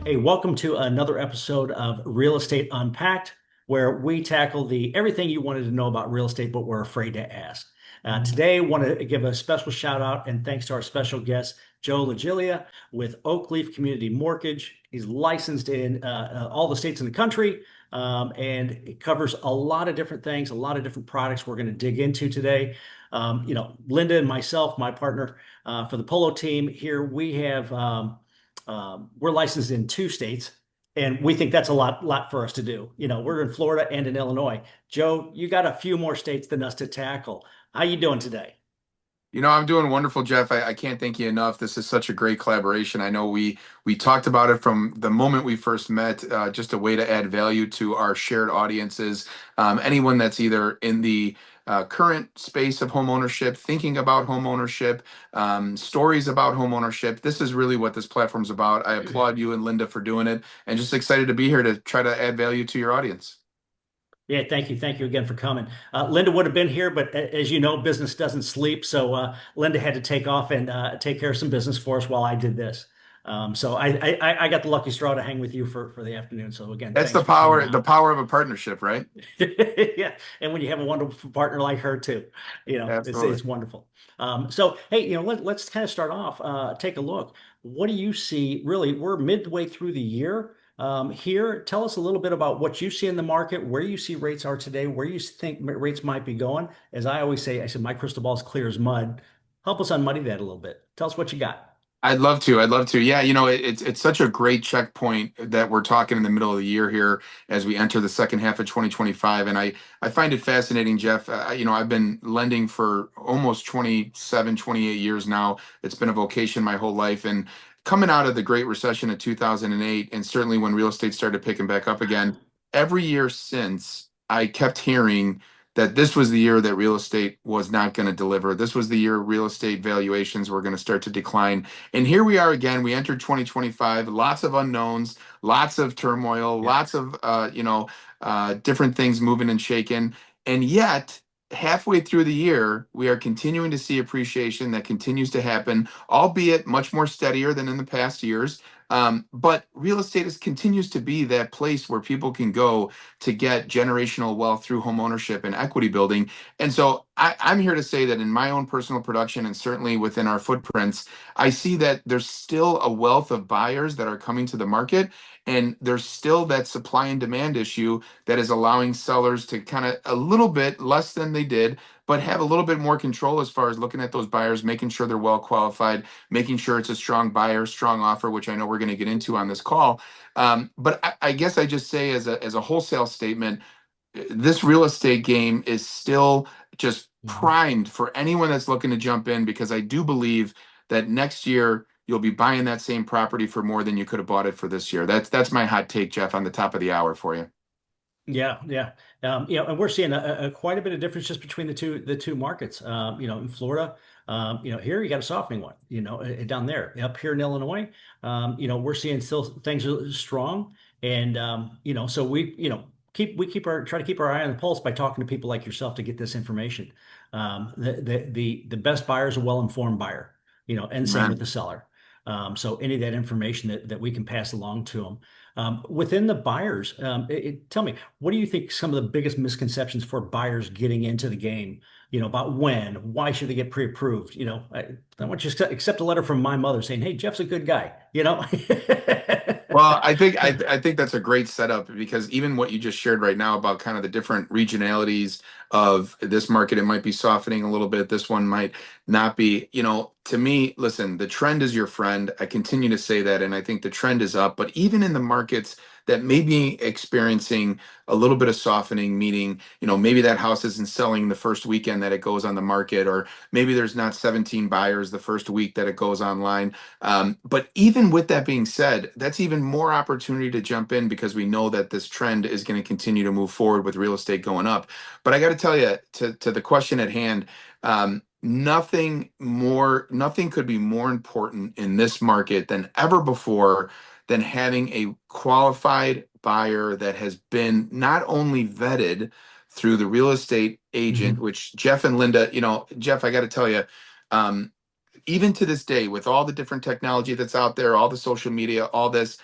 Hey, welcome to another episode of Real Estate Unpacked, where we tackle the everything you wanted to know about real estate, but were afraid to ask. Today, I want to give a special shout out and thanks to our special guest, Joe LaGiglia with Oakleaf Community Mortgage. He's licensed in all the states in the country, and it covers a lot of different things, a lot of different products we're going to dig into today. Linda and myself, my partner for the PoLo team here, we're licensed in 2 states, and we think that's a lot for us to do. We're in Florida and in Illinois. Joe, you got a few more states than us to tackle. How you doing today? I'm doing wonderful, Jeff. I can't thank you enough. This is such a great collaboration. I know we talked about it from the moment we first met, just a way to add value to our shared audiences. Anyone that's either in the current space of home ownership, thinking about home ownership, stories about home ownership. This is really what this platform's about. I applaud you and Linda for doing it, and just excited to be here to try to add value to your audience. Yeah, thank you. Thank you again for coming. Linda would have been here, but as you know, business doesn't sleep. So Linda had to take off and take care of some business for us while I did this. So I got the lucky straw to hang with you for the afternoon. So again, That's thanks for coming the on. power of a partnership, right? Yeah, and when you have a wonderful partner like her too, Absolutely. it's wonderful. So hey, let's kind of start off. Take a look. What do you see? Really, we're midway through the year. Here, tell us a little bit about what you see in the market, where you see rates are today, where you think rates might be going. As I always say, I said my crystal ball is clear as mud. Help us unmuddy that a little bit. Tell us what you got. I'd love to. I'd love to. Yeah, it's such a great checkpoint that we're talking in the middle of the year here as we enter the second half of 2025. And I find it fascinating, Jeff. I've been lending for almost 27, 28 years now. It's been a vocation my whole life. And coming out of the Great Recession of 2008, and certainly when real estate started picking back up again, every year since, I kept hearing that this was the year that real estate was not going to deliver. This was the year real estate valuations were going to start to decline. And here we are again. We entered 2025, lots of unknowns, lots of turmoil, Yeah. lots of different things moving and shaking. And yet, halfway through the year, we are continuing to see appreciation that continues to happen, albeit much more steadier than in the past years. But real estate continues to be that place where people can go to get generational wealth through home ownership and equity building. And so I'm here to say that in my own personal production and certainly within our footprints, I see that there's still a wealth of buyers that are coming to the market. And there's still that supply and demand issue that is allowing sellers to kind of a little bit less than they did, but have a little bit more control as far as looking at those buyers, making sure they're well qualified, making sure it's a strong buyer, strong offer, which I know we're going to get into on this call. But I guess I just say as a wholesale statement, this real estate game is still just Mhm. primed for anyone that's looking to jump in because I do believe that next year you'll be buying that same property for more than you could have bought it for this year. That's my hot take, Jeff, on the top of the hour for you. Yeah, yeah. And we're seeing quite a bit of difference just between the two markets. In Florida, here you got a softening one. Down there, up here in Illinois, we're seeing still things are strong, and so we try to keep our eye on the pulse by talking to people like yourself to get this information. The best buyer is a well-informed buyer. And same with Man. the seller. So any of that information that we can pass along to them. Within the buyers, tell me, what do you think some of the biggest misconceptions for buyers getting into the game? About why should they get pre-approved? I want you to accept a letter from my mother saying, "Hey, Jeff's a good guy." Well, I think that's a great setup because even what you just shared right now about kind of the different regionalities of this market, it might be softening a little bit. This one might not be. To me, listen, the trend is your friend. I continue to say that, and I think the trend is up. But even in the markets that may be experiencing a little bit of softening, meaning, maybe that house isn't selling the first weekend that it goes on the market, or maybe there's not 17 buyers the first week that it goes online. But even with that being said, that's even more opportunity to jump in because we know that this trend is going to continue to move forward with real estate going up. But I got to tell you, to the question at hand, nothing could be more important in this market than ever before than having a qualified buyer that has been not only vetted through the real estate agent, Mhm. which Jeff and Linda, Jeff, I got to tell you, um, even to this day, with all the different technology that's out there, all the social media, all this,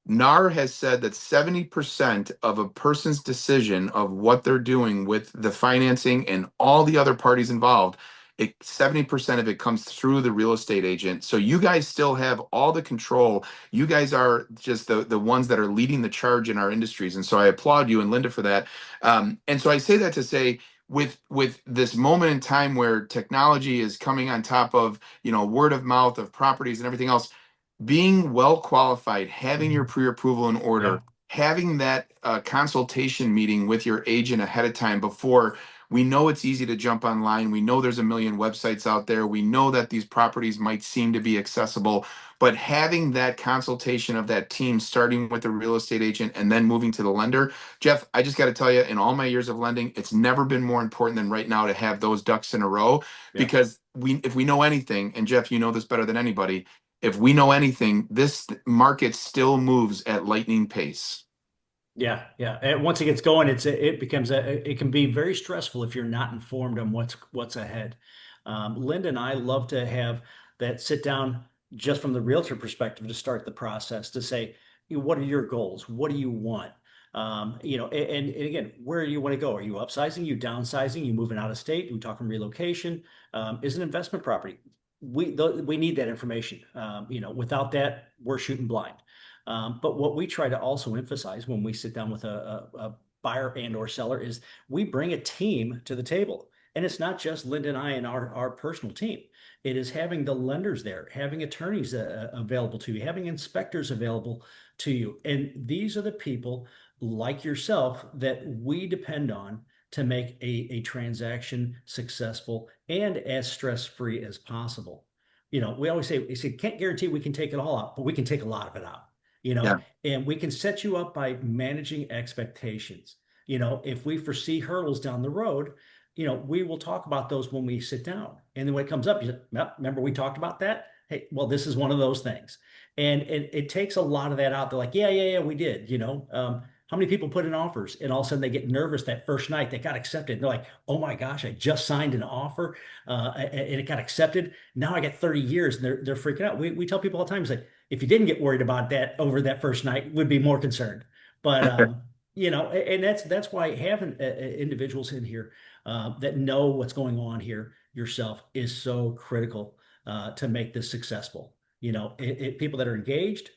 NAR has said that 70% of a person's decision of what they're doing with the financing and all the other parties involved, 70% of it comes through the real estate agent. So you guys still have all the control. You guys are just the ones that are leading the charge in our industries. And so I applaud you and Linda for that. And so I say that to say, with this moment in time where technology is coming on top of, word of mouth of properties and everything else, being well qualified, having your Mhm. pre-approval in order, Yeah. having that consultation meeting with your agent ahead of time before. We know it's easy to jump online. We know there's a million websites out there. We know that these properties might seem to be accessible, but having that consultation of that team, starting with the real estate agent and then moving to the lender, Jeff, I just got to tell you, in all my years of lending, it's never been more important than right now to have those ducks in a row. Yeah. Because if we know anything, and Jeff, you know this better than anybody, if we know anything, this market still moves at lightning pace. Yeah, yeah. And once it gets going, it becomes it can be very stressful if you're not informed on what's ahead. Linda and I love to have that sit down just from the realtor perspective to start the process to say, what are your goals? What do you want? And again, where do you want to go? Are you upsizing? You downsizing? You moving out of state? Are we talking relocation? Is an investment property? We need that information. Without that, we're shooting blind. But what we try to also emphasize when we sit down with a buyer and or seller is we bring a team to the table. And it's not just Linda and I and our personal team. It is having the lenders there, having attorneys available to you, having inspectors available to you. And these are the people like yourself that we depend on to make a transaction successful and as stress-free as possible. We always say, we say, can't guarantee we can take it all out, but we can take a lot of it out Yeah. and we can set you up by managing expectations. If we foresee hurdles down the road, we will talk about those when we sit down. And then when it comes up, you say, well, remember we talked about that? Hey, well, this is one of those things. And it takes a lot of that out. They're like, yeah, yeah, yeah, we did. How many people put in offers and all of a sudden they get nervous that first night that got accepted? They're like, oh my gosh, I just signed an offer and it got accepted. Now I got 30 years and they're freaking out. We tell people all the time, it's like, if you didn't get worried about that over that first night, would be more concerned. But and that's why having individuals in here that know what's going on here yourself is so critical to make this successful. People that are engaged,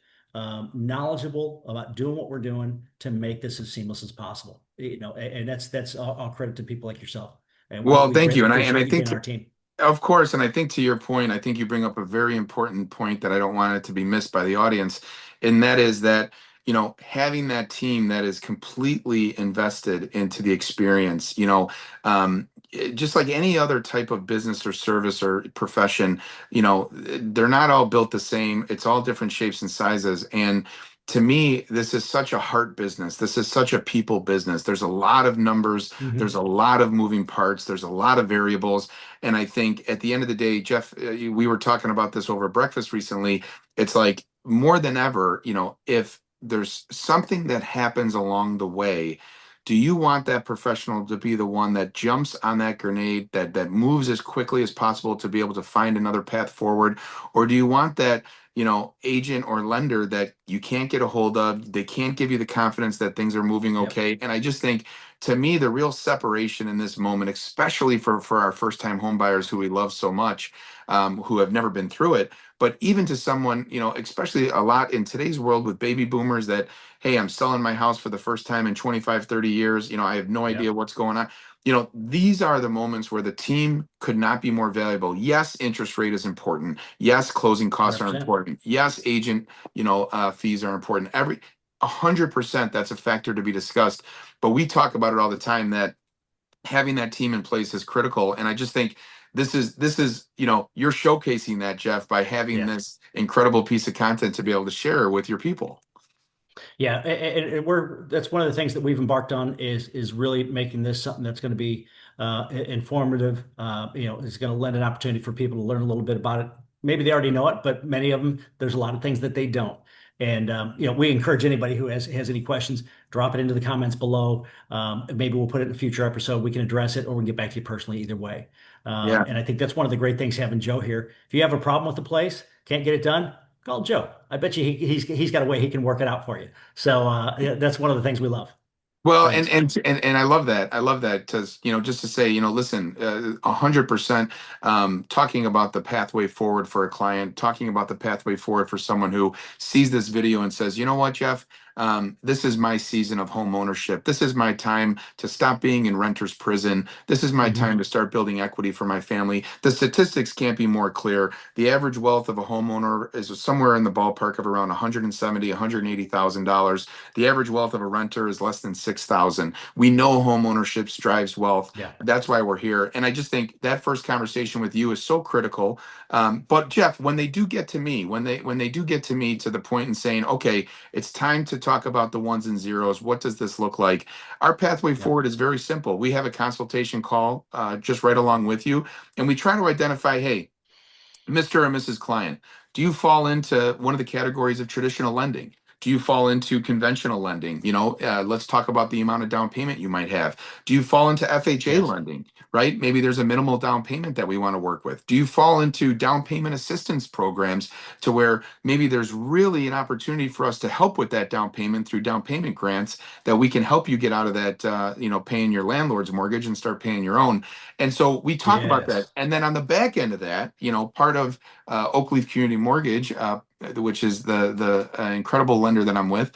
knowledgeable about doing what we're doing to make this as seamless as possible. And that's all credit to people like yourself. And we, Well, we thank greatly you. And I appreciate you being think on our team. of course, and I think to your point, I think you bring up a very important point that I don't want it to be missed by the audience, and that is that, having that team that is completely invested into the experience, just like any other type of business or service or profession, they're not all built the same. It's all different shapes and sizes. And to me, this is such a heart business. This is such a people business. There's a lot of numbers, there's Mhm. a lot of moving parts, there's a lot of variables. And I think at the end of the day, Jeff, we were talking about this over breakfast recently. It's like more than ever, if there's something that happens along the way, do you want that professional to be the one that jumps on that grenade, that moves as quickly as possible to be able to find another path forward? Or do you want that, agent or lender that you can't get a hold of? They can't give you the confidence that things are moving Yep. okay. And I just think, to me, the real separation in this moment, especially for our first time home buyers who we love so much, who have never been through it, but even to someone, especially a lot in today's world with baby boomers that, hey, I'm selling my house for the first time in 25, 30 years, I have no idea Yep. what's going on. These are the moments where the team could not be more valuable. Yes, interest rate is important. Yes, closing costs are 100%. important. Yes, agent, fees are important. 100% that's a factor to be discussed. But we talk about it all the time that having that team in place is critical. And I just think this is you're showcasing that, Jeff, by having Yeah. this incredible piece of content to be able to share with your people. Yeah, and that's one of the things that we've embarked on is really making this something that's going to be informative. It's going to lend an opportunity for people to learn a little bit about it. Maybe they already know it, but many of them, there's a lot of things that they don't. And we encourage anybody who has any questions, drop it into the comments below. Maybe we'll put it in a future episode. We can address it, or we can get back to you personally either way. Yeah. And I think that's one of the great things having Joe here. If you have a problem with the place, can't get it done, call Joe. I bet you he's got a way he can work it out for you. So yeah, that's one of the things we love. Well, Thanks. and I love that. I love that because just to say, listen, 100% talking about the pathway forward for a client, talking about the pathway forward for someone who sees this video and says, you know what, Jeff, this is my season of home ownership. This is my time to stop being in renter's prison. This is my time Hmm. to start building equity for my family. The statistics can't be more clear. The average wealth of a homeowner is somewhere in the ballpark of around 170, $180,000. The average wealth of a renter is less than 6,000. We know home ownership drives wealth. Yeah. That's why we're here. And I just think that first conversation with you is so critical. But Jeff, when they do get to me, when they do get to me to the point in saying, okay, it's time to talk about the ones and zeros. What does this look like? Our pathway Yeah. forward is very simple. We have a consultation call just right along with you, and we try to identify, hey, Mr. or Mrs. Client, do you fall into one of the categories of traditional lending? Do you fall into conventional lending? Let's talk about the amount of down payment you might have. Do you fall into FHA Yes. lending, right? Maybe there's a minimal down payment that we want to work with. Do you fall into down payment assistance programs to where maybe there's really an opportunity for us to help with that down payment through down payment grants that we can help you get out of that, paying your landlord's mortgage and start paying your own? And so we talk about that. Yes. And then on the back end of that, part of Oakleaf Community Mortgage, which is the incredible lender that I'm with,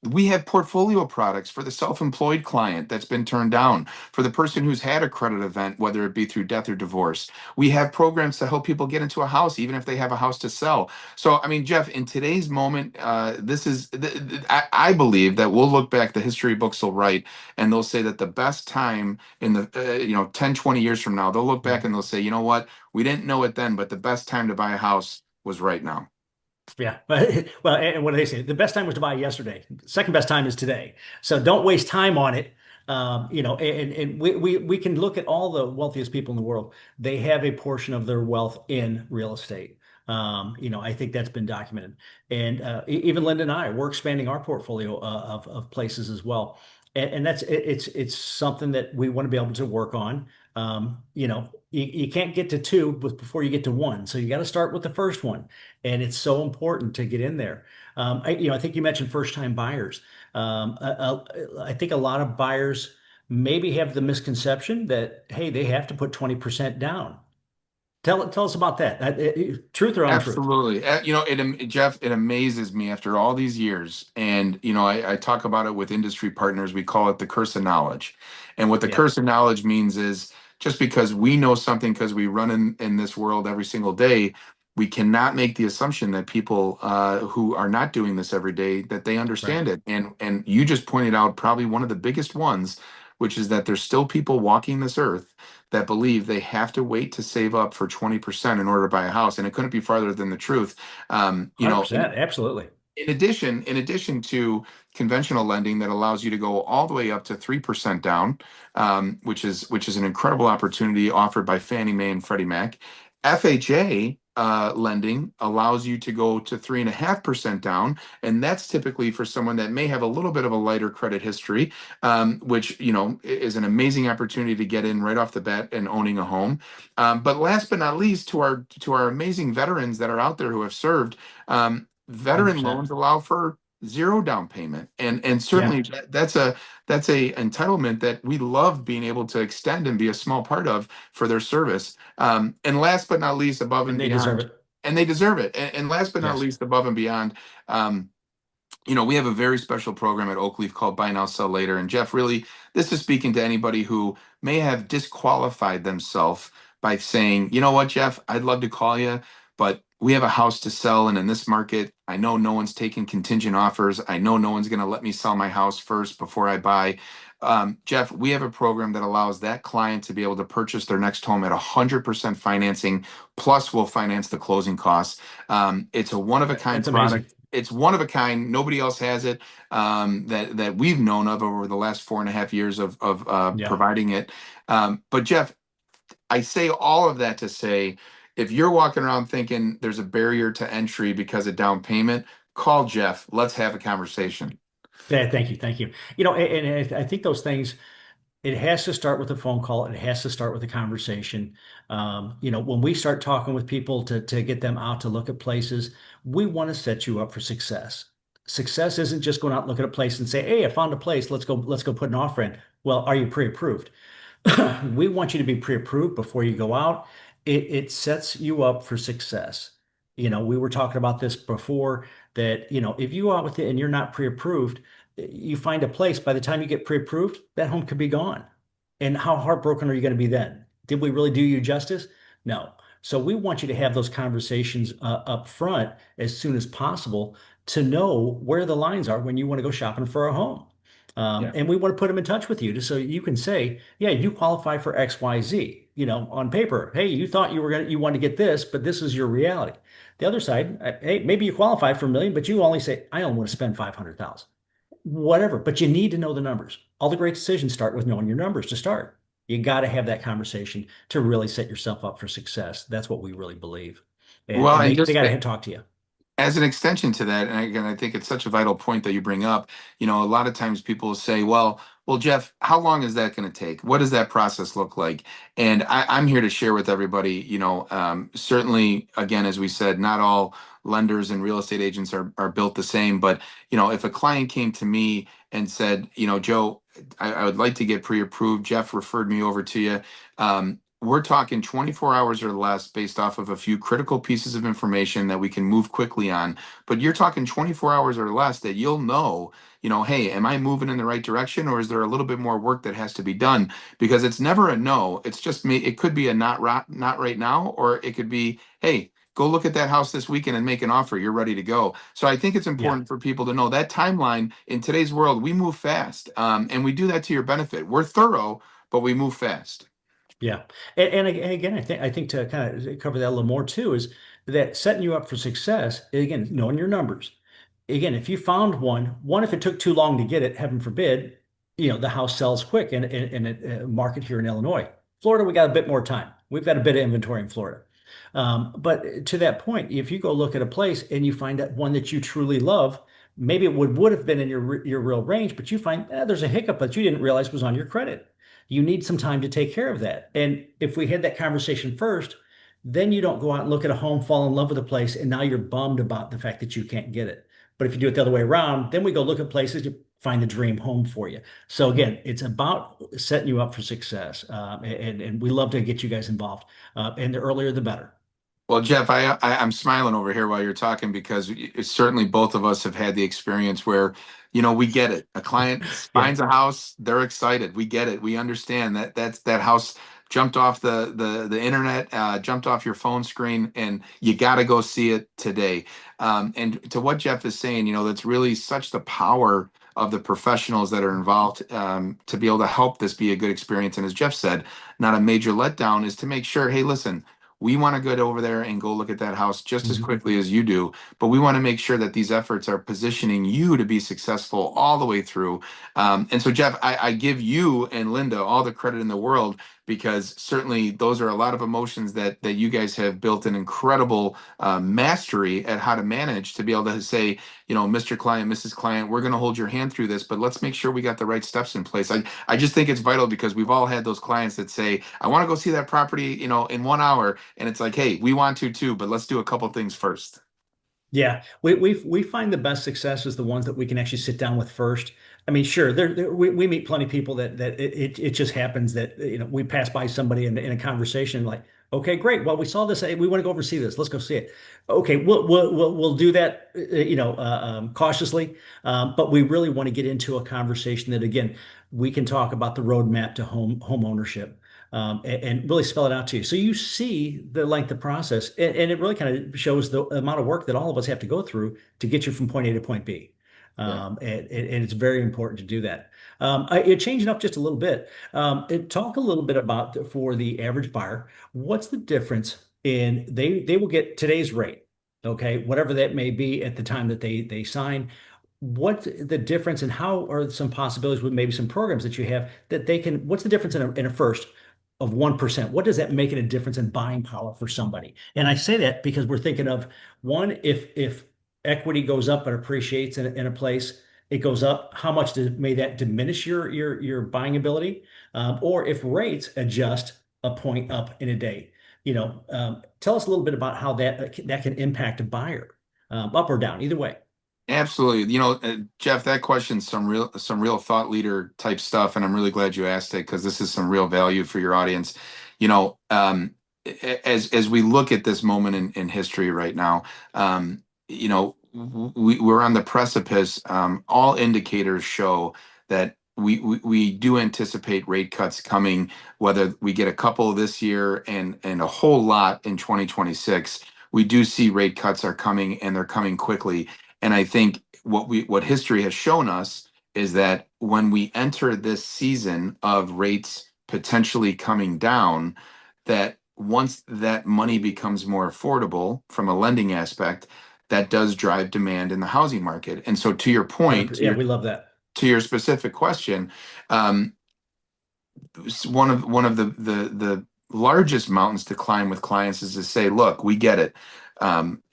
we have portfolio products for the self-employed client that's been turned down, for the person who's had a credit event, whether it be through death or divorce. We have programs to help people get into a house, even if they have a house to sell. So, I mean, Jeff, in today's moment, I believe that we'll look back, the history books will write, and they'll say that the best time in the 10, 20 years from now, they'll look back Mhm. and they'll say, you know what, we didn't know it then, but the best time to buy a house was right now. Yeah. Well, and what do they say? The best time was to buy yesterday. Second best time is today. So don't waste time on it. And we can look at all the wealthiest people in the world. They have a portion of their wealth in real estate. I think that's been documented. And even Linda and I, we're expanding our portfolio of places as well. And it's something that we want to be able to work on. You can't get to two before you get to one. So you got to start with the first one, and it's so important to get in there. I think you mentioned first-time buyers. I think a lot of buyers maybe have the misconception that, hey, they have to put 20% down. Tell us about that. Truth or untruth? Absolutely. Jeff, it amazes me after all these years. And, I talk about it with industry partners. We call it the curse of knowledge. And what the Yeah, curse of knowledge means is just because we know something because we run in this world every single day, we cannot make the assumption that people who are not doing this every day, that they right. understand it. And you just pointed out probably one of the biggest ones, which is that there's still people walking this earth that believe they have to wait to save up for 20% in order to buy a house. And it couldn't be farther than the truth. In 100%. Absolutely. addition to conventional lending that allows you to go all the way up to 3% down, which is an incredible opportunity offered by Fannie Mae and Freddie Mac. FHA lending allows you to go to 3.5% down, and that's typically for someone that may have a little bit of a lighter credit history, which is an amazing opportunity to get in right off the bat and owning a home. But last but not least, to our amazing veterans that are out there who have served. Veteran 100%. loans allow for zero down payment, and Yeah. certainly that's a entitlement that we love being able to extend and be a small part of for their service. And last but not least, above And and they deserve beyond, it. and they deserve it. And last but not Yes. least, above and beyond, um, we have a very special program at Oakleaf called Buy Now, Sell Later. And Jeff, really, this is speaking to anybody who may have disqualified themselves by saying, you know what, Jeff, I'd love to call you, but we have a house to sell. And in this market, I know no one's taking contingent offers. I know no one's going to let me sell my house first before I buy. Jeff, we have a program that allows that client to be able to purchase their next home at 100% financing, plus we'll finance the closing costs. It's a one of a kind That's amazing. product. It's one of a kind. Nobody else has it, that we've known of over the last 4.5 years of Yeah. providing it. But Jeff, I say all of that to say, if you're walking around thinking there's a barrier to entry because of down payment, call Jeff. Let's have a conversation. Yeah, thank you. Thank you. And I think those things. it has to start with a phone call. It has to start with a conversation. When we start talking with people to get them out to look at places, we want to set you up for success. Success isn't just going out and looking at a place and say, "Hey, I found a place. Let's go put an offer in." Well, are you pre-approved? We want you to be pre-approved before you go out. It sets you up for success. We were talking about this before that, if you go out with it and you're not pre-approved, you find a place, by the time you get pre-approved, that home could be gone. And how heartbroken are you going to be then? Did we really do you justice? No. So we want you to have those conversations up front as soon as possible to know where the lines are when you want to go shopping for a home. Yeah. And we want to put them in touch with you just so you can say, yeah, you qualify for XYZ, on paper. Hey, you thought you wanted to get this, but this is your reality. The other side, hey, maybe you qualify for a million, but you only say, I only want to spend 500,000. Whatever, but you need to know the numbers. All the great decisions start with knowing your numbers to start. You got to have that conversation to really set yourself up for success. That's what we really believe. And, Well, and and they just got to talk to you. as an extension to that, and again, I think it's such a vital point that you bring up. A lot of times people say, well, Jeff, how long is that going to take? What does that process look like? And I'm here to share with everybody, certainly, again, as we said, not all lenders and real estate agents are built the same. But, if a client came to me and said, Joe, I would like to get pre-approved. Jeff referred me over to you. We're talking 24 hours or less based off of a few critical pieces of information that we can move quickly on. But you're talking 24 hours or less that you'll know, hey, am I moving in the right direction, or is there a little bit more work that has to be done? Because it's never a no. It's just me. It could be a not right now, or it could be, hey, go look at that house this weekend and make an offer. You're ready to go. So I think it's Yeah. important for people to know that timeline in today's world, we move fast. And we do that to your benefit. We're thorough, but we move fast. Yeah. And again, I think to kind of cover that a little more too is that setting you up for success, again, knowing your numbers. Again, if you found one, if it took too long to get it, heaven forbid, the house sells quick in a market here in Illinois. Florida, we got a bit more time. We've got a bit of inventory in Florida. But to that point, if you go look at a place and you find that one that you truly love, maybe it would have been in your real range, but you find there's a hiccup that you didn't realize was on your credit. You need some time to take care of that. And if we had that conversation first, then you don't go out and look at a home, fall in love with a place, and now you're bummed about the fact that you can't get it. But if you do it the other way around, then we go look at places to find the dream home for you. So again, it's about setting you up for success, and we love to get you guys involved. And the earlier, the better. Well, Jeff, I'm smiling over here while you're talking because certainly both of us have had the experience where, we get it. A client Yeah. finds a house, they're excited. We get it. We understand that house jumped off the internet, jumped off your phone screen, and you got to go see it today. And to what Jeff is saying, that's really such the power of the professionals that are involved to be able to help this be a good experience. And as Jeff said, not a major letdown is to make sure, hey, listen, we want to go over there and go look at that house just as Mhm. quickly as you do, but we want to make sure that these efforts are positioning you to be successful all the way through. And so, Jeff, I give you and Linda all the credit in the world because certainly those are a lot of emotions that you guys have built an incredible mastery at how to manage to be able to say, Mr. Client, Mrs. Client, we're going to hold your hand through this, but let's make sure we got the right steps in place. I just think it's vital because we've all had those clients that say, I want to go see that property, in 1 hour. And it's like, hey, we want to too, but let's do a couple things first. Yeah, we find the best success is the ones that we can actually sit down with first. I mean, sure, we meet plenty of people that it just happens that we pass by somebody in a conversation like, okay, great, well we saw this, hey, we want to go over see this, let's go see it. Okay, we'll do that, cautiously, but we really want to get into a conversation that again we can talk about the roadmap to home ownership and really spell it out to you. So you see the length of process, and it really kind of shows the amount of work that all of us have to go through to get you from point A to point B. Yeah. And it's very important to do that. Changing up just a little bit. Talk a little bit about for the average buyer, what's the difference in they will get today's rate, okay, whatever that may be at the time that they sign. What's the difference and how are some possibilities with maybe some programs that you have that they can, what's the difference in a first of 1%? What does that make in a difference in buying power for somebody? And I say that because we're thinking of one, if equity goes up and appreciates in a place, it goes up, how much may that diminish your buying ability? Or if rates adjust a point up in a day, tell us a little bit about how that can impact a buyer, up or down, either way. Absolutely. Jeff, that question's some real thought leader type stuff, and I'm really glad you asked it because this is some real value for your audience. You know, as we look at this moment in history right now, we're on the precipice. All indicators show that we do anticipate rate cuts coming, whether we get a couple this year and a whole lot in 2026. We do see rate cuts are coming, and they're coming quickly. And I think what history has shown us is that when we enter this season of rates potentially coming down, that once that money becomes more affordable from a lending aspect, that does drive demand in the housing market. And so to your point, 100%. Yeah, we love that. to your specific question, um, one of the largest mountains to climb with clients is to say, look, we get it.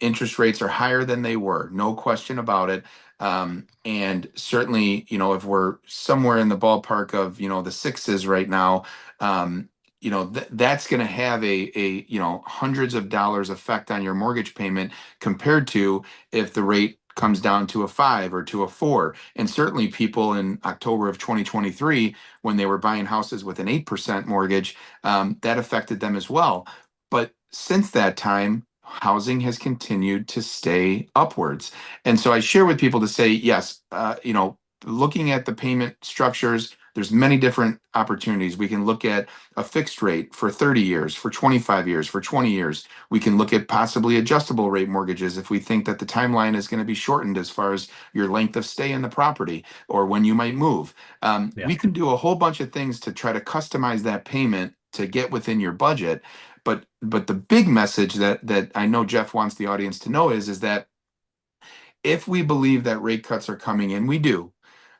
Interest rates are higher than they were, no question about it. And certainly, if we're somewhere in the ballpark of, the sixes right now, that's going to have a hundreds of dollars effect on your mortgage payment compared to if the rate comes down to a five or to a four. And certainly people in October of 2023, when they were buying houses with an 8% mortgage, that affected them as well. But since that time, housing has continued to stay upwards. And so I share with people to say, yes, looking at the payment structures, there's many different opportunities. We can look at a fixed rate for 30 years, for 25 years, for 20 years. We can look at possibly adjustable rate mortgages if we think that the timeline is going to be shortened as far as your length of stay in the property or when you might move. We Yeah. can do a whole bunch of things to try to customize that payment to get within your budget. But the big message that I know Jeff wants the audience to know is that if we believe that rate cuts are coming, and we do,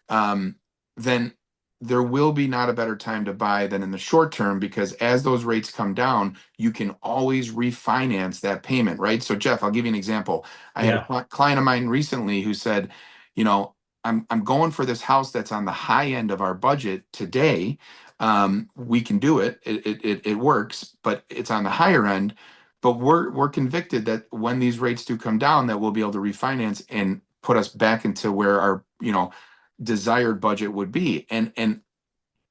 then there will be not a better time to buy than in the short term, because as those rates come down, you can always refinance that payment, right? So, Jeff, I'll give you an example. I had a Yeah. client of mine recently who said, I'm going for this house that's on the high end of our budget today. We can do it. It works, but it's on the higher end. But we're convicted that when these rates do come down, that we'll be able to refinance and put us back into where our desired budget would be. And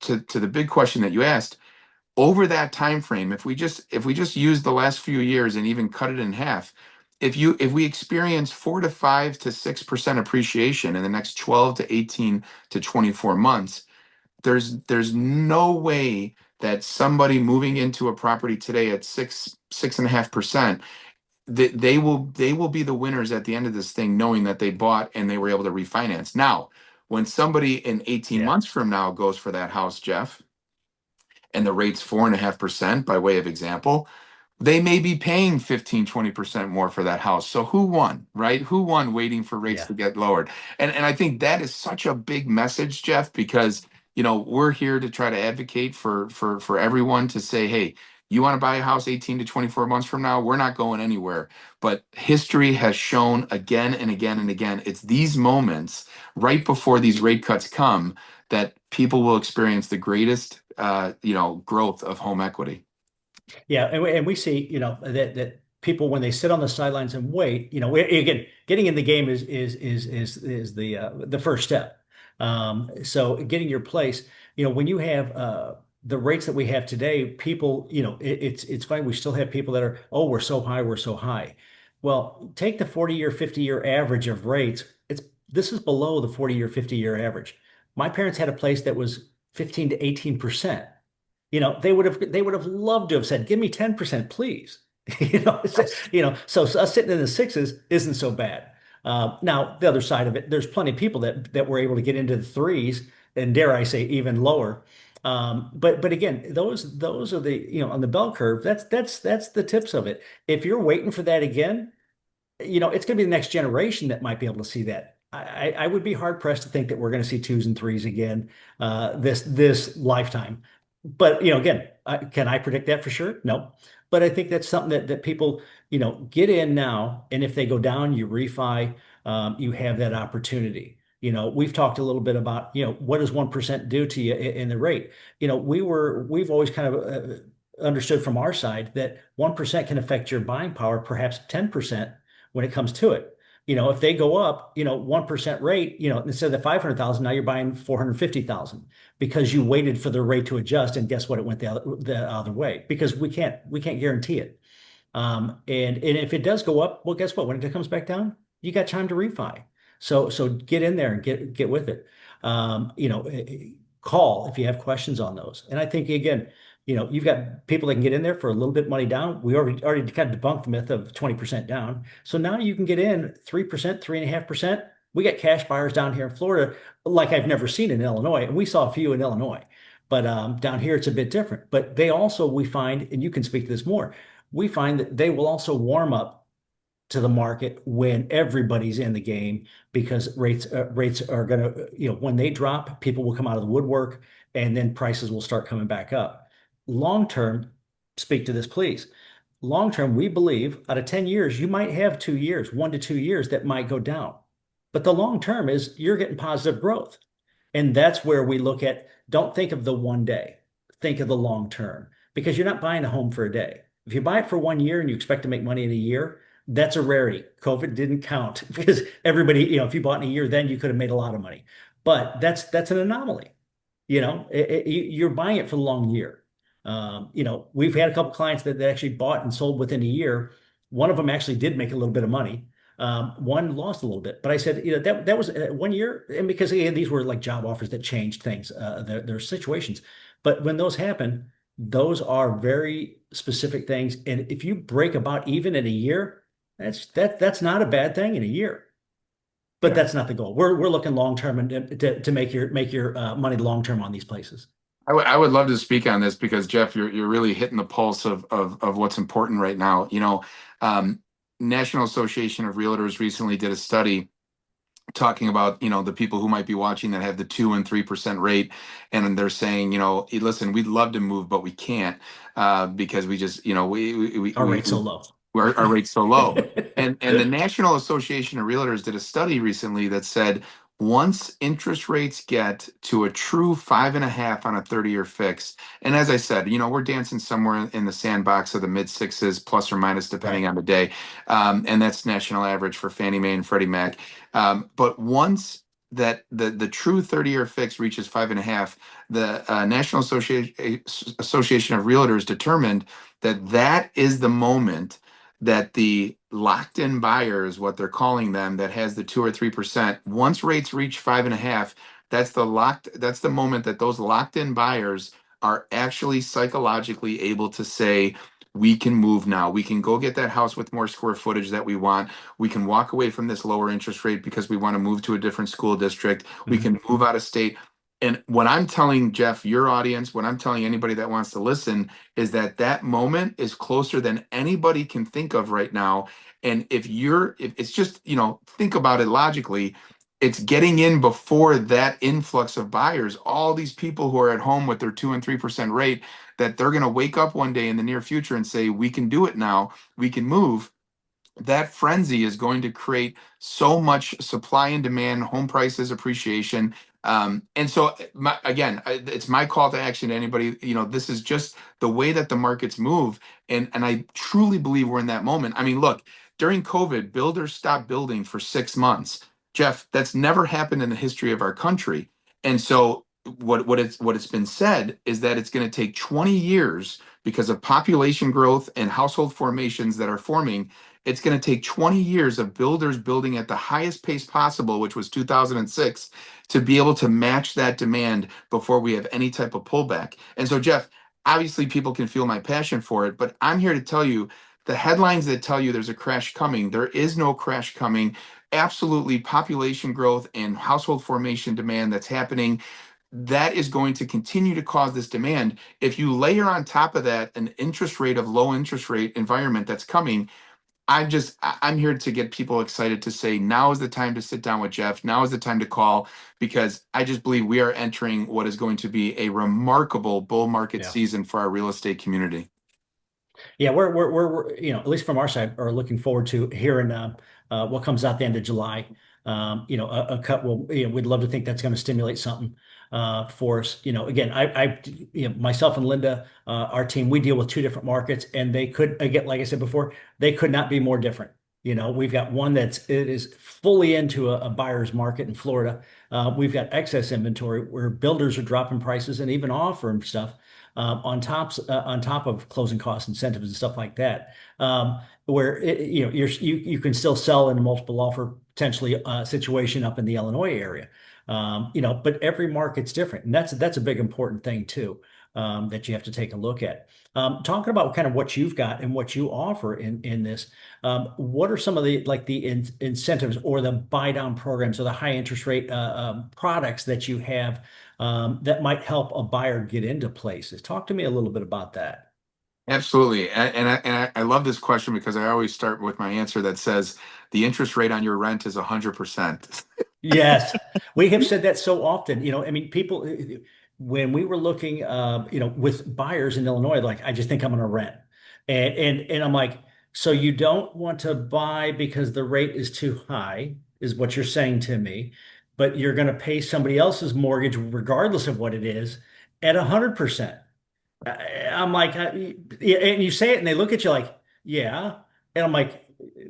to the big question that you asked, over that time frame, if we just use the last few years and even cut it in half, if we experience 4 to 5 to 6% appreciation in the next 12 to 18 to 24 months, there's no way that somebody moving into a property today at 6.5%, that they will be the winners at the end of this thing, knowing that they bought and they were able to refinance. Now, when somebody in 18 Yeah. months from now goes for that house, Jeff, and the rate's 4.5%, by way of example, they may be paying 15, 20% more for that house. So who won, right? Who won waiting for rates Yeah. to get lowered? And I think that is such a big message, Jeff, because we're here to try to advocate for everyone to say, hey, you want to buy a house 18 to 24 months from now, we're not going anywhere. But history has shown again and again and again, it's these moments right before these rate cuts come that people will experience the greatest growth of home equity. Yeah, and we see, that people when they sit on the sidelines and wait, again, getting in the game is the first step. So getting your place, when you have the rates that we have today, people, it's fine. We still have people that are, oh, we're so high, we're so high. Well, take the 40-year, 50-year average of rates. This is below the 40-year, 50-year average. My parents had a place that was 15 to 18%. They would have loved to have said, "Give me 10%, please." So us sitting in the sixes isn't so bad. Now, the other side of it, there's plenty of people that were able to get into the threes, and dare I say, even lower. But again, those are the, on the bell curve. That's the tips of it. If you're waiting for that again, it's going to be the next generation that might be able to see that. I would be hard pressed to think that we're going to see twos and threes again this lifetime. But again, can I predict that for sure? No. But I think that's something that people get in now, and if they go down, you refi, you have that opportunity. We've talked a little bit about, what does 1% do to you in the rate? We've always kind of understood from our side that 1% can affect your buying power, perhaps 10% when it comes to it. If they go up, 1% rate, instead of the 500,000, now you're buying 450,000 because you waited for the rate to adjust. And guess what? It went the other way because we can't guarantee it. And if it does go up, well, guess what? When it comes back down, you got time to refi. So get in there and get with it. Call if you have questions on those. And I think again, you've got people that can get in there for a little bit money down. We already kind of debunked the myth of 20% down. So now you can get in 3%, 3.5%. We got cash buyers down here in Florida, like I've never seen in Illinois, and we saw a few in Illinois. But down here, it's a bit different. But they also, we find, and you can speak to this more, we find that they will also warm up to the market when everybody's in the game because rates are going to, when they drop, people will come out of the woodwork and then prices will start coming back up. Long term, speak to this, please. Long term, we believe out of 10 years, you might have 2 years, 1 to 2 years that might go down. But the long term is you're getting positive growth. And that's where we look at, don't think of the one day, think of the long term because you're not buying a home for a day. If you buy it for 1 year and you expect to make money in a year, that's a rarity. COVID didn't count because everybody, if you bought in a year, then you could have made a lot of money. But that's an anomaly. You're buying it for the long year. We've had a couple clients that actually bought and sold within a year. One of them actually did make a little bit of money. One lost a little bit, but I said, that was 1 year, and because again, these were like job offers that changed things, their situations. But when those happen, those are very specific things, and if you break about even in a year, that's not a bad thing in a year. But Yeah. that's not the goal. We're looking long term and to make your money long term on these places. I would love to speak on this because Jeff, you're really hitting the pulse of what's important right now. National Association of Realtors recently did a study talking about the people who might be watching that have the 2 and 3% rate, and they're saying, "Hey, listen, we'd love to move, but we can't because we just Our rate's so low. our rate's so low." And the National Association of Realtors did a study recently that said once interest rates get to a true 5.5 on a 30-year fix, and as I said, we're dancing somewhere in the sandbox of the mid sixes, plus or minus, depending Right. on the day, and that's national average for Fannie Mae and Freddie Mac. But once that the true 30-year fix reaches 5.5, the National Association of Realtors determined that that is the moment that the locked in buyers, what they're calling them, that has the 2 or 3%, once rates reach 5.5, that's the moment that those locked in buyers are actually psychologically able to say, we can move now. We can go get that house with more square footage that we want. We can walk away from this lower interest rate because we want to move to a different school district. We Mhm. can move out of state. And what I'm telling Jeff, your audience, what I'm telling anybody that wants to listen is that that moment is closer than anybody can think of right now. And if it's just, think about it logically, it's getting in before that influx of buyers, all these people who are at home with their 2 and 3% rate, that they're going to wake up one day in the near future and say, we can do it now, we can move. That frenzy is going to create so much supply and demand, home prices appreciation. And so, again, it's my call to action to anybody. This is just the way that the markets move, and I truly believe we're in that moment. I mean, look, during COVID, builders stopped building for 6 months. Jeff, that's never happened in the history of our country. And so, what it's been said is that it's going to take 20 years because of population growth and household formations that are forming. It's going to take 20 years of builders building at the highest pace possible, which was 2006, to be able to match that demand before we have any type of pullback. And so, Jeff, obviously people can feel my passion for it, but I'm here to tell you the headlines that tell you there's a crash coming, there is no crash coming. Absolutely, population growth and household formation demand that's happening, that is going to continue to cause this demand. If you layer on top of that an interest rate of low interest rate environment that's coming, I'm here to get people excited to say now is the time to sit down with Jeff. Now is the time to call, because I just believe we are entering what is going to be a remarkable bull market Yeah. season for our real estate community. Yeah, we're at least from our side, are looking forward to hearing what comes out the end of July. A cut will, we'd love to think that's going to stimulate something for us. Again, myself and Linda, our team, we deal with two different markets, and they could, again, like I said before, they could not be more different. We've got one it is fully into a buyer's market in Florida. We've got excess inventory where builders are dropping prices and even offering stuff on top of closing cost incentives and stuff like that. Where you can still sell in a multiple offer potentially situation up in the Illinois area. But every market's different, and that's a big important thing too, that you have to take a look at. Talking about kind of what you've got and what you offer in this, what are some of the incentives or the buy down programs or the high interest rate products that you have that might help a buyer get into places? Talk to me a little bit about that. Absolutely. And I love this question because I always start with my answer that says the interest rate on your rent is 100%. Yes, we have said that so often. I mean, people, when we were looking, with buyers in Illinois, like, I just think I'm going to rent. And I'm like, so you don't want to buy because the rate is too high, is what you're saying to me, but you're going to pay somebody else's mortgage, regardless of what it is, at 100%. I'm like, yeah, and you say it, and they look at you like, yeah. And I'm like,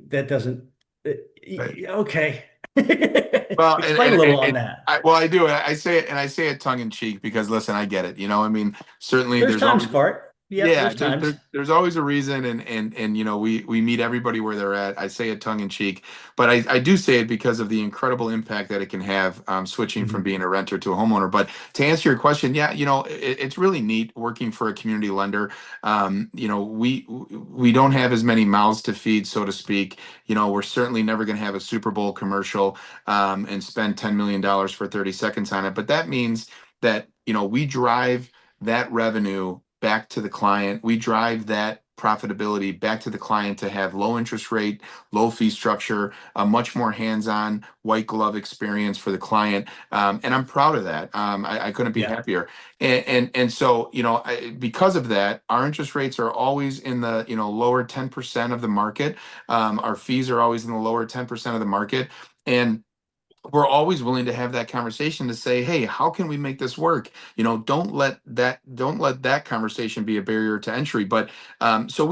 that doesn't, okay. Well, Explain a little on that. I do. I say it, and I say it tongue in cheek because listen, I get it. I mean, certainly There's there's times always, for it. Yep, yeah, there's times. there's always a reason, and we meet everybody where they're at. I say it tongue in cheek, but I do say it because of the incredible impact that it can have, switching from Mhm. being a renter to a homeowner. But to answer your question, yeah, it's really neat working for a community lender. We don't have as many mouths to feed, so to speak. We're certainly never going to have a Super Bowl commercial, and spend $10 million for 30 seconds on it, but that means that we drive that revenue back to the client. We drive that profitability back to the client to have low interest rate, low fee structure, a much more hands-on white glove experience for the client. And I'm proud of that. I couldn't be Yeah. happier. And so, because of that, our interest rates are always in the, lower 10% of the market. Our fees are always in the lower 10% of the market. And we're always willing to have that conversation to say, hey, how can we make this work? Don't let that conversation be a barrier to entry. But so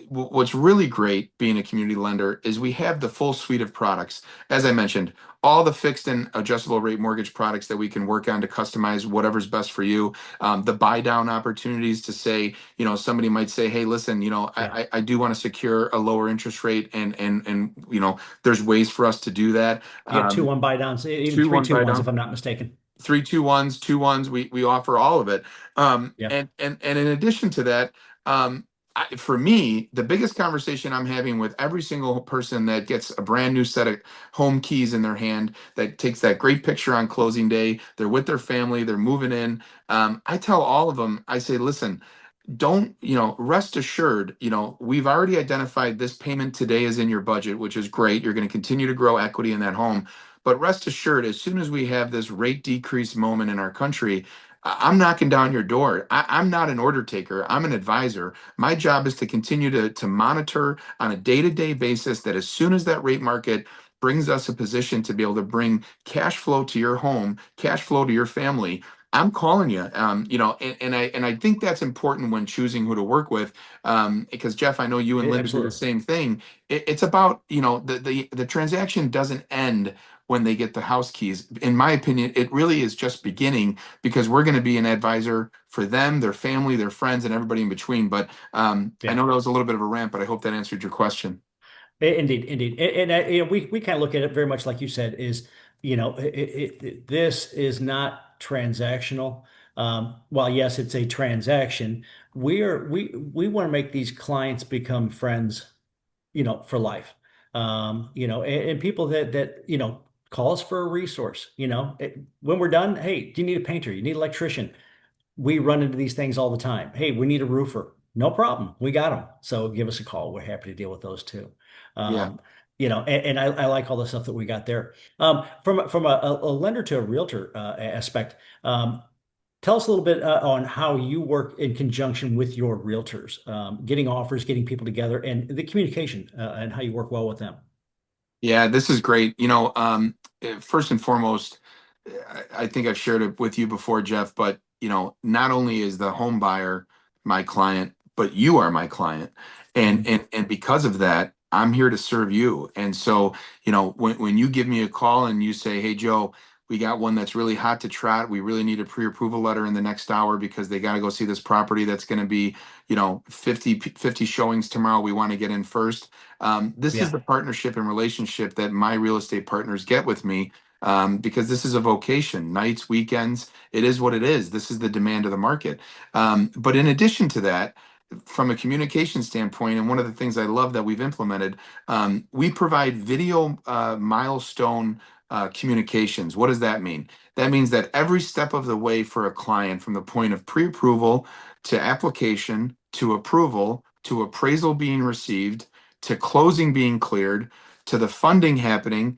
what's really great being a community lender is we have the full suite of products. As I mentioned, all the fixed and adjustable rate mortgage products that we can work on to customize whatever's best for you. The buy down opportunities to say, somebody might say, hey, listen, Yeah. I do want to secure a lower interest rate, and there's ways for us to do that. Yeah. 2-1 buy downs, even Two three one two buy ones, down, if I'm not mistaken. three two ones, two ones. We offer all of it. Yeah. And in addition to that, for me, the biggest conversation I'm having with every single person that gets a brand new set of home keys in their hand, that takes that great picture on closing day, they're with their family, they're moving in. I tell all of them, I say, listen, don't rest assured, we've already identified this payment today is in your budget, which is great. You're going to continue to grow equity in that home, but rest assured, as soon as we have this rate decrease moment in our country, I'm knocking down your door. I'm not an order taker, I'm an advisor. My job is to continue to monitor on a day-to-day basis that as soon as that rate market brings us a position to be able to bring cash flow to your home, cash flow to your family, I'm calling you. And I think that's important when choosing who to work with, because Jeff, I know you and Linda do the Absolutely. same thing. It's about, the transaction doesn't end when they get the house keys. In my opinion, it really is just beginning, because we're going to be an advisor for them, their family, their friends, and everybody in between. But I Yeah. know that was a little bit of a rant, but I hope that answered your question. Indeed, indeed, we kind of look at it very much like you said. Is this is not transactional. While yes, it's a transaction, we want to make these clients become friends, for life. And people that call us for a resource. When we're done, hey, do you need a painter? You need an electrician? We run into these things all the time. Hey, we need a roofer. No problem. We got them. So give us a call. We're happy to deal with those too. Yeah. And I like all the stuff that we got there. From a lender to a realtor aspect, tell us a little bit on how you work in conjunction with your realtors, getting offers, getting people together, and the communication and how you work well with them. Yeah, this is great. First and foremost, I think I've shared it with you before, Jeff, but not only is the home buyer my client, but you are my client. And Mhm. and because of that, I'm here to serve you. And so, when you give me a call and you say, "Hey, Joe, we got one that's really hot to trot. We really need a pre-approval letter in the next hour because they got to go see this property that's going to be, 50 showings tomorrow. We want to get in first." This is Yeah, the partnership and relationship that my real estate partners get with me, because this is a vocation, nights, weekends. It is what it is. This is the demand of the market. But in addition to that, from a communication standpoint, and one of the things I love that we've implemented, we provide video milestone communications. What does that mean? That means that every step of the way for a client, from the point of pre approval to application to approval to appraisal being received to closing being cleared to the funding happening,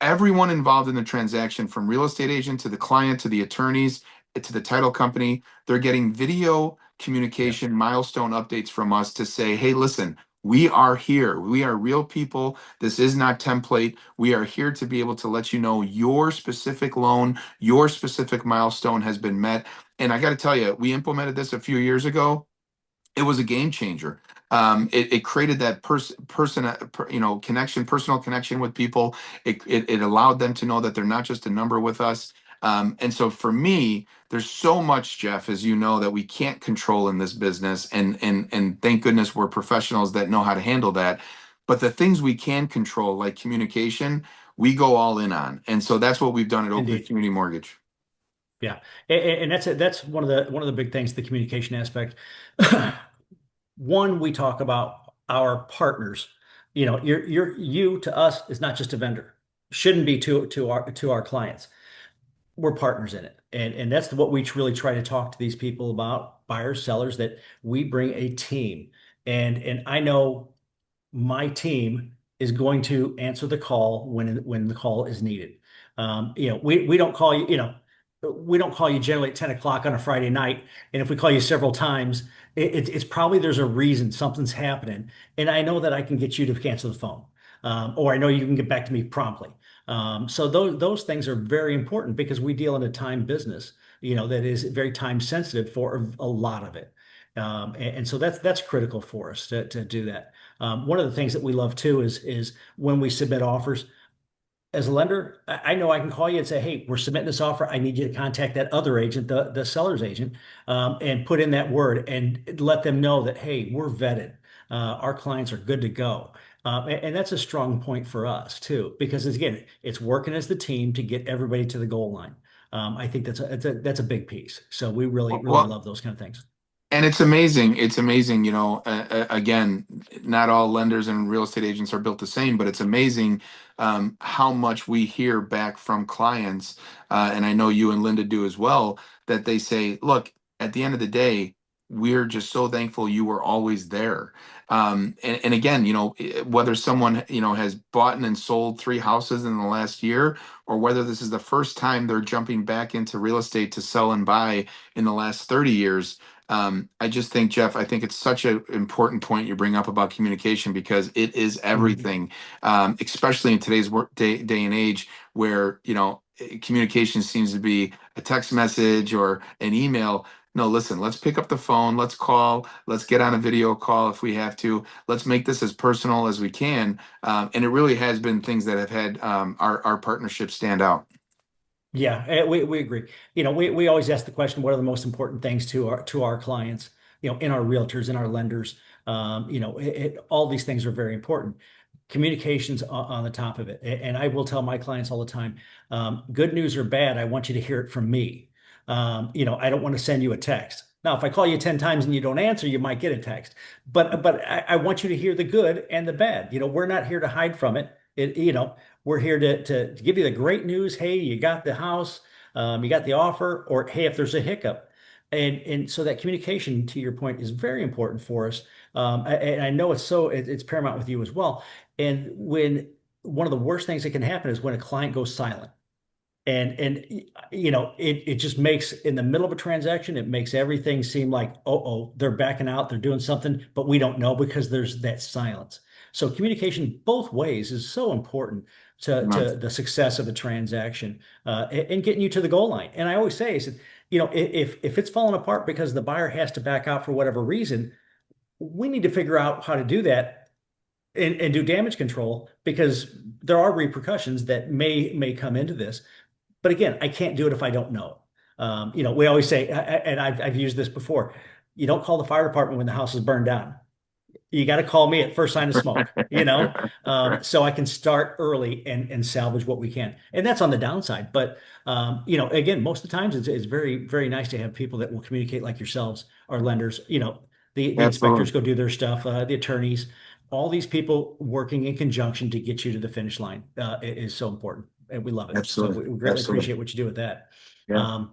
everyone involved in the transaction, from real estate agent to the client to the attorneys to the title company, they're getting video yeah, communication milestone updates from us to say, hey, listen, we are here. We are real people. This is not template. We are here to be able to let you know your specific loan, your specific milestone has been met. And I got to tell you, we implemented this a few years ago. It was a game changer. It created that connection, personal connection with people. It allowed them to know that they're not just a number with us. And so for me, there's so much, Jeff, as you know, that we can't control in this business, and thank goodness we're professionals that know how to handle that. But the things we can control, like communication, we go all in on, and so that's what we've done at Oak Ridge indeed. Community Mortgage. Yeah, and that's it. That's one of the big things, the communication aspect. One, we talk about our partners. You to us is not just a vendor. Shouldn't be to our clients. We're partners in it, and that's what we really try to talk to these people about, buyers, sellers, that we bring a team. And I know my team is going to answer the call when the call is needed. We don't call you, we don't call you generally at 10 o'clock on a Friday night. And if we call you several times, it's probably there's a reason something's happening. And I know that I can get you to cancel the phone. Or I know you can get back to me promptly. So those things are very important because we deal in a time business, that is very time sensitive for a lot of it. And so that's critical for us to do that. One of the things that we love too is when we submit offers. As a lender, I know I can call you and say, "Hey, we're submitting this offer. I need you to contact that other agent, the seller's agent, and put in that word and let them know that, hey, we're vetted. Our clients are good to go." And that's a strong point for us too, because again, it's working as the team to get everybody to the goal line. I think that's a big piece. So we really, really Well, love those kind of things. and it's amazing. It's amazing. Again, not all lenders and real estate agents are built the same, but it's amazing how much we hear back from clients. And I know you and Linda do as well, that they say, look, at the end of the day, we're just so thankful you were always there. And again, whether someone, has bought and sold 3 houses in the last year, or whether this is the first time they're jumping back into real estate to sell and buy in the last 30 years. I just think, Jeff, I think it's such an important point you bring up about communication, because it is Mhm. everything, especially in today's work day and age, where communication seems to be a text message or an email. No, listen, let's pick up the phone, let's call, let's get on a video call if we have to. Let's make this as personal as we can. And it really has been things that have had our partnership stand out. Yeah, we agree. We always ask the question, what are the most important things to our clients, in our realtors, in our lenders. All these things are very important. Communications on the top of it. And I will tell my clients all the time, good news or bad, I want you to hear it from me. I don't want to send you a text. Now, if I call you 10 times and you don't answer, you might get a text. But I want you to hear the good and the bad. We're not here to hide from it. We're here to give you the great news. Hey, you got the house, you got the offer, or hey, if there's a hiccup. And so that communication, to your point, is very important for us. And I know it's paramount with you as well. And when one of the worst things that can happen is when a client goes silent. And it just makes, in the middle of a transaction, it makes everything seem like, oh, they're backing out, they're doing something, but we don't know because there's that silence. So communication both ways is so important to the success of a transaction and getting you to the goal line. And I always say, is that, if it's falling apart because the buyer has to back out for whatever reason, we need to figure out how to do that and do damage control because there are repercussions that may come into this. But again, I can't do it if I don't know. We always say, and I've used this before, you don't call the fire department when the house is burned down. You got to call me at first sign of smoke, so I can start early and salvage what we can. And that's on the downside. But, again, most of the times it's very, very nice to have people that will communicate like yourselves, our lenders, the inspectors Absolutely. go do their stuff, the attorneys, all these people working in conjunction to get you to the finish line is so important. And we love it. So Absolutely. we greatly Absolutely. appreciate what you do with that. Yeah. Um,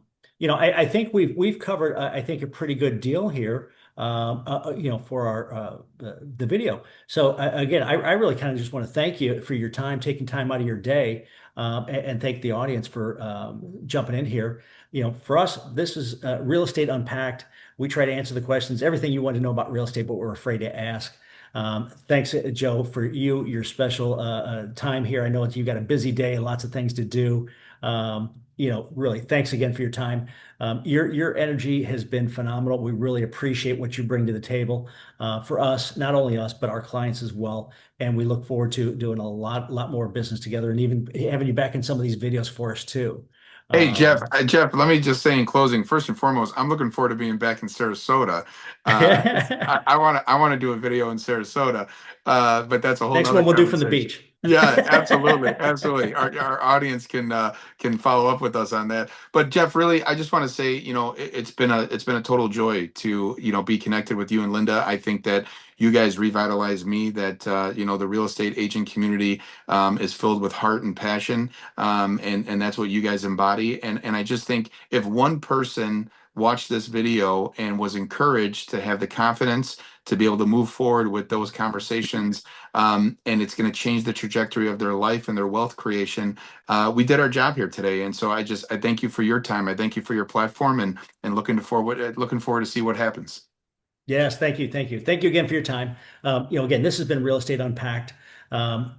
I think we've covered, I think, a pretty good deal here for our the video. So again, I really kind of just want to thank you for your time, taking time out of your day, and thank the audience for jumping in here. For us, this is Real Estate Unpacked. We try to answer the questions, everything you want to know about real estate, but we're afraid to ask. Thanks, Joe, for your special time here. I know that you've got a busy day and lots of things to do. Really, thanks again for your time. Your energy has been phenomenal. We really appreciate what you bring to the table for us, not only us, but our clients as well. And we look forward to doing a lot more business together and even having you back in some of these videos for us too. Hey Jeff, Um, Jeff, let me just say in closing, first and foremost, I'm looking forward to being back in Sarasota. 'Cause I want to do a video in Sarasota, but that's a whole Next nother one we'll do from the conversation. beach. Yeah, absolutely, absolutely. Our audience can follow up with us on that. But Jeff, really, I just want to say, it's been a total joy to be connected with you and Linda. I think that you guys revitalized me. That the real estate agent community is filled with heart and passion, and that's what you guys embody. And I just think if one person watched this video and was encouraged to have the confidence to be able to move forward with those conversations, and it's going to change the trajectory of their life and their wealth creation. We did our job here today, and so I thank you for your time. I thank you for your platform, and looking forward to see what happens. Yes, thank you. Thank you. Thank you again for your time. Again, this has been Real Estate Unpacked.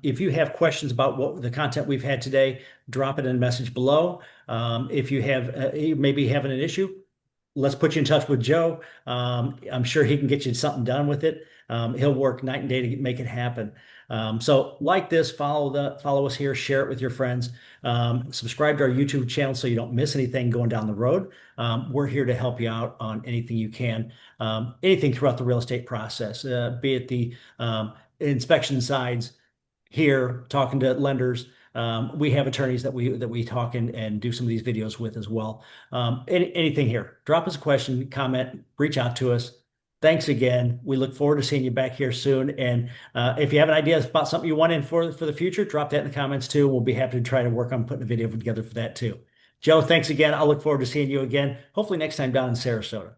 If you have questions about what the content we've had today, drop it in a message below. If you maybe having an issue, let's put you in touch with Joe. I'm sure he can get you something done with it. He'll work night and day to make it happen. So like this, follow us here, share it with your friends. Subscribe to our YouTube channel so you don't miss anything going down the road. We're here to help you out on anything you can, anything throughout the real estate process, be it the inspection sides here, talking to lenders. We have attorneys that we talk and do some of these videos with as well. Anything here, drop us a question, comment, reach out to us. Thanks again. We look forward to seeing you back here soon. And if you have an idea about something you want in for the future, drop that in the comments too. We'll be happy to try to work on putting a video together for that too. Joe, thanks again. I'll look forward to seeing you again, hopefully next time down in Sarasota.